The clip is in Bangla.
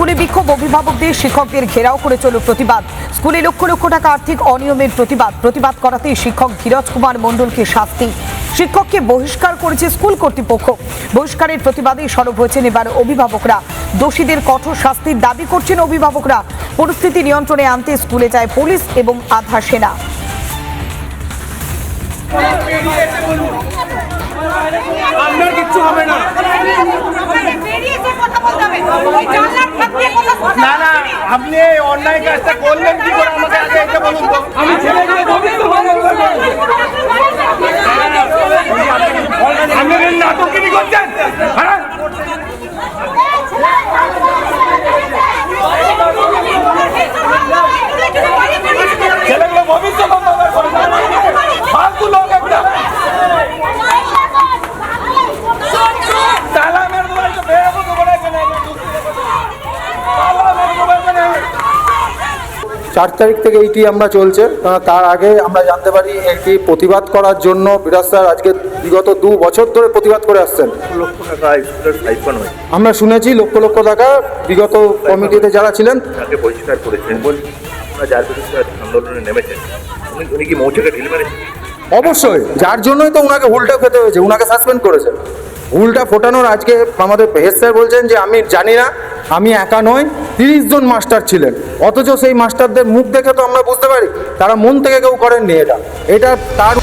স্কুলে বিক্ষোভ, অভিভাবকদের শিক্ষকদের ঘেরাও করে চলল প্রতিবাদ। স্কুলে লক্ষ লক্ষ টাকা আর্থিক অনিয়মের প্রতিবাদ করাতে শিক্ষক ধীরজ কুমার মণ্ডলকে শাস্তি। শিক্ষককে বহিষ্কার করেছে স্কুল কর্তৃপক্ষ। বহিষ্কারের প্রতিবাদে সরব হয়েছেন এবার অভিভাবকরা। দোষীদের কঠোর শাস্তির দাবি করছেন অভিভাবকরা। পরিস্থিতি নিয়ন্ত্রণে আনতে স্কুলে যায় পুলিশ এবং আধা সেনা। আপনার কিচ্ছু হবে না। না না, আপনি এই অন্যায় কাজটা করলেন কি করে আমাকে আগে এটা বলুন তো। আমি ছেলেকে আপনাদের নাটকগিরি করছেন। ছেলেগুলো ভবিষ্যৎ ফালতু লোক একটা। চার তারিখ থেকে এইটি আমরা চলছে। তার আগে আমরা জানতে পারি এটি প্রতিবাদ করার জন্য বিরাজ স্যার আজকে বিগত 2 বছর ধরে প্রতিবাদ করে আসছেন। লক্ষ টাকা স্কুলের সাইফন হয়, আমরা শুনেছি লক্ষ লক্ষ টাকা বিগত কমিটিতে যারা ছিলেন তাকে বহিষ্কার করেছেন। আপনারা যার বিরুদ্ধে আন্দোলনে নেমেছেন, উনি কি মৌচাকে ঢিল মেরেছেন? অবশ্যই, যার জন্যই তো ওনাকে হুলটা খেতে হয়েছে, ওনাকে সাসপেন্ড করেছে। হুলটা ফোটানোর আজকে আমাদের হেড স্যার বলছেন যে আমি জানি না, আমি একা নয়, 30 জন মাস্টার ছিলেন। অথচ সেই মাস্টারদের মুখ দেখে তো আমরা বুঝতে পারি তারা মন থেকে কেউ করেননি এটা তার